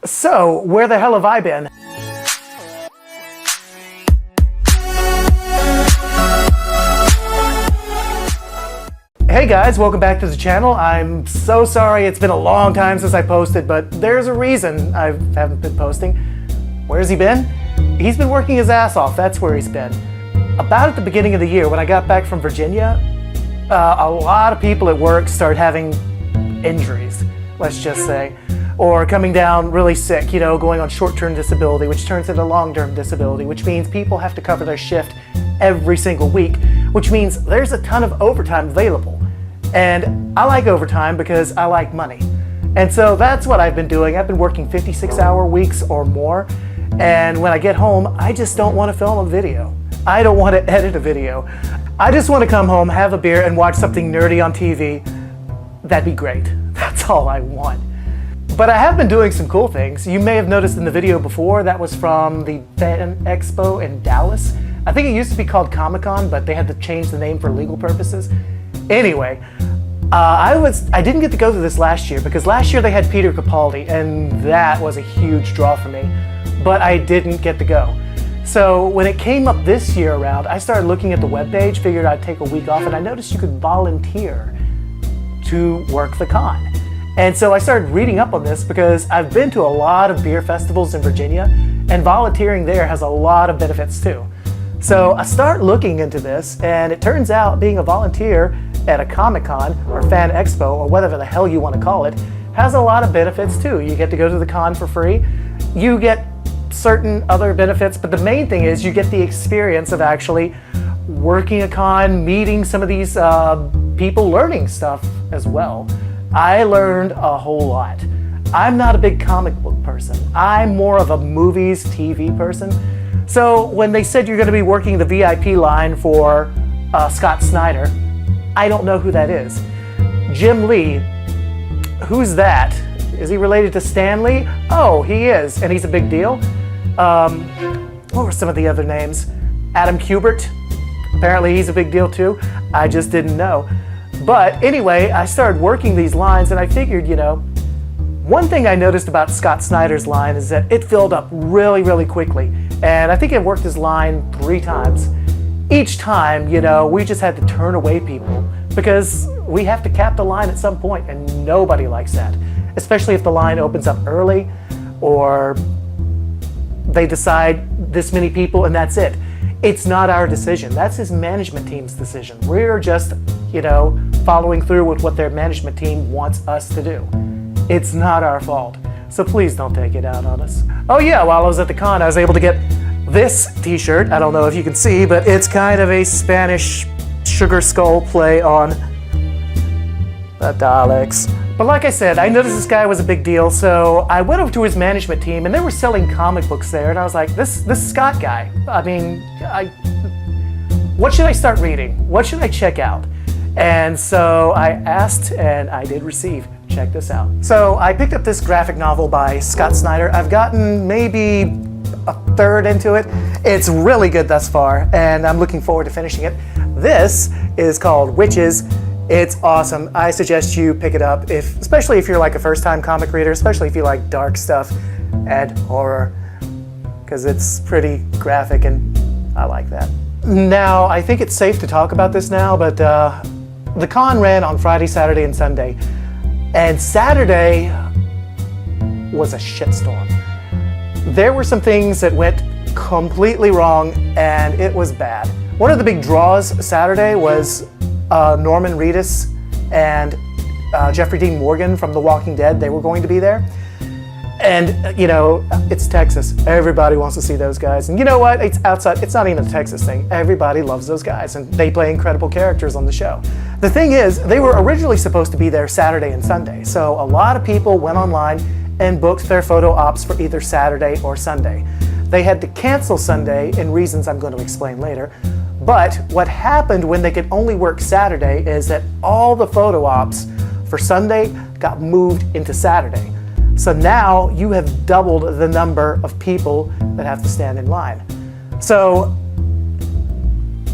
So, where the hell have I been? Hey guys, welcome back to the channel. I'm so sorry it's been a long time since I posted, but there's a reason I haven't been posting. Where's he been? He's been working his ass off, that's where he's been. About at the beginning of the year, when I got back from Virginia, a lot of people at work started having injuries, let's just say, or coming down really sick, going on short-term disability, which turns into long-term disability, which means people have to cover their shift every single week, which means there's a ton of overtime available. And I like overtime because I like money. And so that's what I've been doing. I've been working 56-hour weeks or more. And when I get home, I just don't want to film a video. I don't want to edit a video. I just want to come home, have a beer, and watch something nerdy on TV. That'd be great. That's all I want. But I have been doing some cool things. You may have noticed in the video before, that was from the Fan Expo in Dallas. I think it used to be called Comic-Con, but they had to change the name for legal purposes. Anyway, I didn't get to go to this last year because last year they had Peter Capaldi, and that was a huge draw for me, but I didn't get to go. So when it came up this year around, I started looking at the webpage, figured I'd take a week off, and I noticed you could volunteer to work the con. And so I started reading up on this because I've been to a lot of beer festivals in Virginia, and volunteering there has a lot of benefits too. So I start looking into this, and it turns out being a volunteer at a Comic-Con or Fan Expo or whatever the hell you want to call it has a lot of benefits too. You get to go to the con for free. You get certain other benefits, but the main thing is you get the experience of actually working a con, meeting some of these people, learning stuff as well. I learned a whole lot. I'm not a big comic book person. I'm more of a movies, TV person. So when they said you're going to be working the VIP line for Scott Snyder, I don't know who that is. Jim Lee, who's that? Is he related to Stan Lee? Oh, he is, and he's a big deal. What were some of the other names? Adam Kubert, apparently he's a big deal too. I just didn't know. But anyway, I started working these lines, and I figured, one thing I noticed about Scott Snyder's line is that it filled up really, really quickly. And I think it worked his line 3 times. Each time, we just had to turn away people because we have to cap the line at some point, and nobody likes that. Especially if the line opens up early or they decide this many people and that's it. It's not our decision. That's his management team's decision. We're just, following through with what their management team wants us to do. It's not our fault. So please don't take it out on us. Oh yeah, while I was at the con, I was able to get this t-shirt. I don't know if you can see, but it's kind of a Spanish sugar skull play on the Daleks. But like I said, I noticed this guy was a big deal, so I went over to his management team, and they were selling comic books there, and I was like, this Scott guy, what should I start reading? What should I check out? And so I asked, and I did receive. Check this out. So I picked up this graphic novel by Scott Snyder. I've gotten maybe a third into it. It's really good thus far, and I'm looking forward to finishing it. This is called Witches. It's awesome. I suggest you pick it up, especially if you're like a first-time comic reader, especially if you like dark stuff and horror, because it's pretty graphic, and I like that. Now, I think it's safe to talk about this now, but the con ran on Friday, Saturday, and Sunday. And Saturday was a shitstorm. There were some things that went completely wrong, and it was bad. One of the big draws Saturday was Norman Reedus and Jeffrey Dean Morgan from The Walking Dead. They were going to be there. And, it's Texas. Everybody wants to see those guys. And you know what? It's outside. It's not even a Texas thing. Everybody loves those guys, and they play incredible characters on the show. The thing is, they were originally supposed to be there Saturday and Sunday. So a lot of people went online and booked their photo ops for either Saturday or Sunday. They had to cancel Sunday in reasons I'm going to explain later. But what happened when they could only work Saturday is that all the photo ops for Sunday got moved into Saturday. So now you have doubled the number of people that have to stand in line. So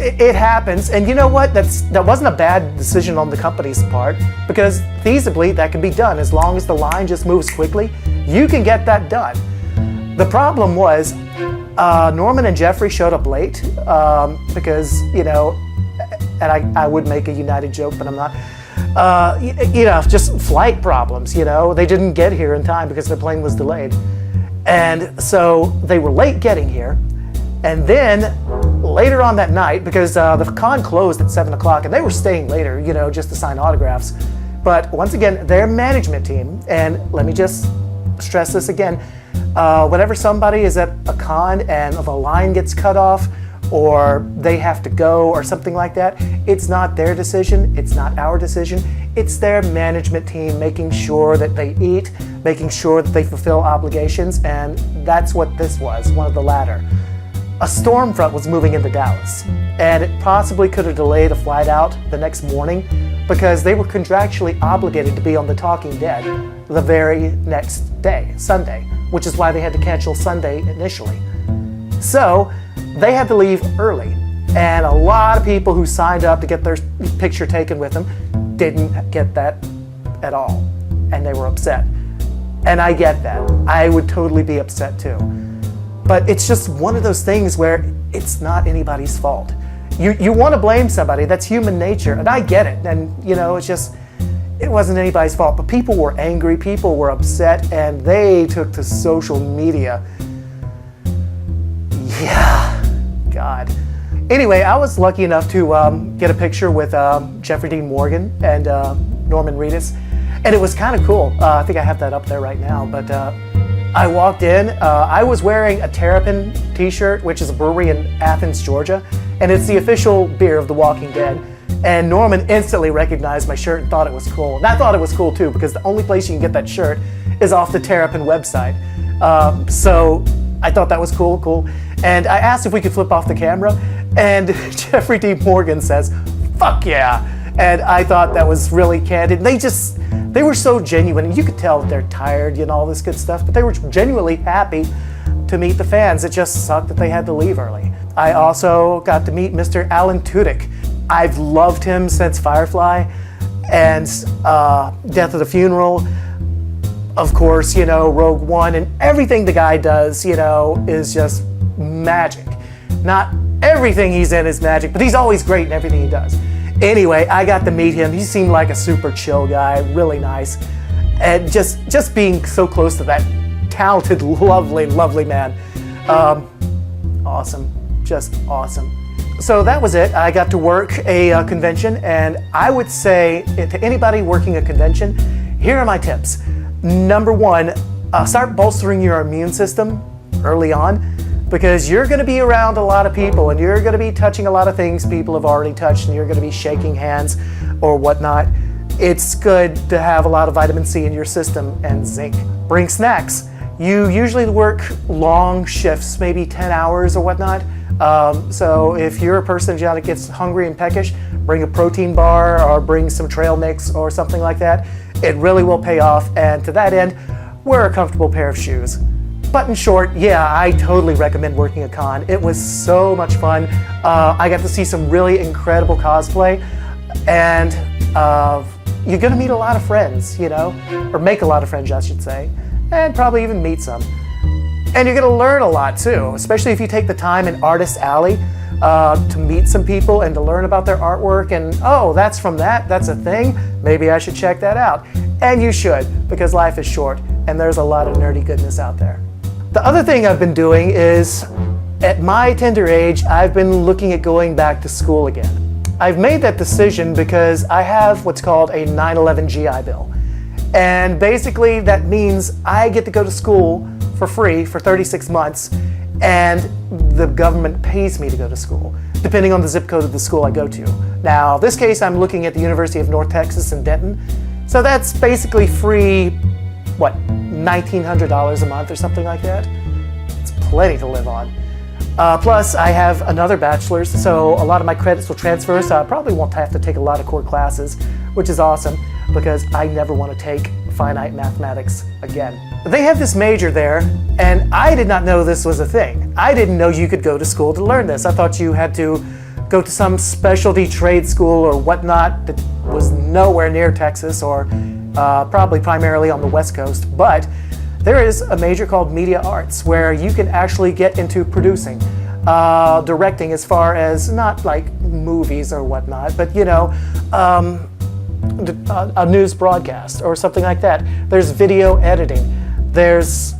it happens, and you know what? That wasn't a bad decision on the company's part, because feasibly that can be done. As long as the line just moves quickly, you can get that done. The problem was Norman and Jeffrey showed up late because, you know, and I would make a United joke, but I'm not. You know, just flight problems, you know. They didn't get here in time because their plane was delayed. And so they were late getting here. And then later on that night, because the con closed at 7 o'clock, and they were staying later, you know, just to sign autographs. But once again, their management team, and let me just stress this again, whenever somebody is at a con and the line gets cut off, or they have to go or something like that, it's not their decision, it's not our decision, it's their management team making sure that they eat, making sure that they fulfill obligations, and that's what this was, one of the latter. A storm front was moving into Dallas, and it possibly could have delayed a flight out the next morning because they were contractually obligated to be on the Talking Dead the very next day, Sunday, which is why they had to cancel Sunday initially. So they had to leave early, and a lot of people who signed up to get their picture taken with them didn't get that at all, and they were upset. And I get that. I would totally be upset too. But it's just one of those things where it's not anybody's fault. You want to blame somebody, that's human nature, and I get it. And you know, it's just, it wasn't anybody's fault, but people were angry, people were upset, and they took to social media. Yeah, God. Anyway, I was lucky enough to get a picture with Jeffrey Dean Morgan and Norman Reedus, and it was kind of cool. I think I have that up there right now, but I walked in, I was wearing a Terrapin t-shirt, which is a brewery in Athens, Georgia, and it's the official beer of The Walking Dead. And Norman instantly recognized my shirt and thought it was cool. And I thought it was cool too, because the only place you can get that shirt is off the Terrapin website. So I thought that was cool. And I asked if we could flip off the camera, and Jeffrey D. Morgan says, "Fuck yeah." And I thought that was really candid. They were so genuine, and you could tell that they're tired, you know, all this good stuff, but they were genuinely happy to meet the fans. It just sucked that they had to leave early. I also got to meet Mr. Alan Tudyk. I've loved him since Firefly and Death of the Funeral. Of course, you know, Rogue One, and everything the guy does, you know, is just magic. Not everything he's in is magic, but he's always great in everything he does. Anyway, I got to meet him. He seemed like a super chill guy, really nice. And just being so close to that talented, lovely man. Awesome, just awesome. So that was it. I got to work a convention, and I would say to anybody working a convention, here are my tips. Number one, start bolstering your immune system early on, because you're going to be around a lot of people, and you're going to be touching a lot of things people have already touched, and you're going to be shaking hands or whatnot. It's good to have a lot of vitamin C in your system and zinc. Bring snacks. You usually work long shifts, maybe 10 hours or whatnot. So if you're a person that gets hungry and peckish, bring a protein bar or bring some trail mix or something like that. It really will pay off, and to that end, wear a comfortable pair of shoes. But in short, yeah, I totally recommend working a con. It was so much fun. I got to see some really incredible cosplay, and you're gonna meet a lot of friends, you know, or make a lot of friends, I should say, and probably even meet some. And you're gonna learn a lot too, especially if you take the time in Artist Alley to meet some people and to learn about their artwork, and oh, that's from that's a thing, maybe I should check that out. And you should, because life is short and there's a lot of nerdy goodness out there. The other thing I've been doing is, at my tender age, I've been looking at going back to school again. I've made that decision because I have what's called a 9/11 GI Bill. And basically that means I get to go to school for free for 36 months, and the government pays me to go to school, depending on the zip code of the school I go to. Now, in this case, I'm looking at the University of North Texas in Denton, so that's basically free, what, $1,900 a month or something like that? It's plenty to live on. Plus, I have another bachelor's, so a lot of my credits will transfer, so I probably won't have to take a lot of core classes, which is awesome, because I never want to take finite mathematics again. They have this major there, and I did not know this was a thing. I didn't know you could go to school to learn this. I thought you had to go to some specialty trade school or whatnot that was nowhere near Texas, or probably primarily on the West Coast. But there is a major called Media Arts where you can actually get into producing, directing, as far as not like movies or whatnot, but a news broadcast or something like that. There's video editing. There's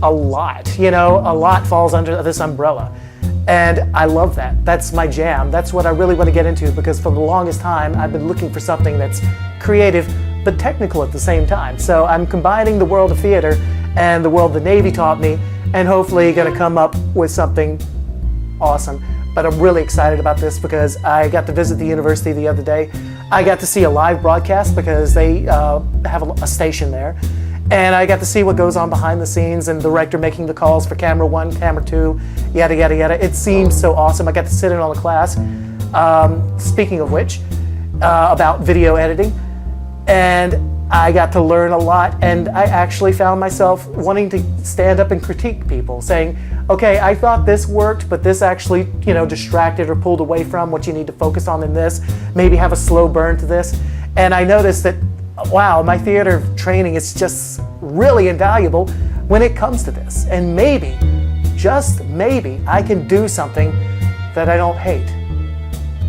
a lot, a lot falls under this umbrella. And I love that. That's my jam. That's what I really want to get into, because for the longest time I've been looking for something that's creative but technical at the same time. So I'm combining the world of theater and the world the Navy taught me, and hopefully going to come up with something awesome. But I'm really excited about this because I got to visit the university the other day. I got to see a live broadcast because they have a station there. And I got to see what goes on behind the scenes, and the director making the calls for camera 1, camera 2, yada, yada, yada. It seems so awesome. I got to sit in on a class, speaking of which, about video editing. And I got to learn a lot, and I actually found myself wanting to stand up and critique people, saying, okay, I thought this worked, but this actually, distracted or pulled away from what you need to focus on in this. Maybe have a slow burn to this. And I noticed that, wow, my theater training is just really invaluable when it comes to this. And maybe, just maybe, I can do something that I don't hate.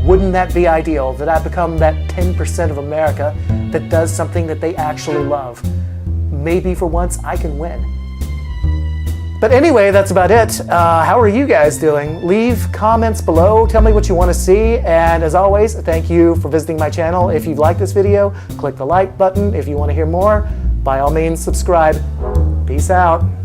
Wouldn't that be ideal, that I become that 10% of America that does something that they actually love? Maybe for once I can win. But anyway, that's about it. How are you guys doing? Leave comments below. Tell me what you want to see. And as always, thank you for visiting my channel. If you've liked this video, click the like button. If you want to hear more, by all means, subscribe. Peace out.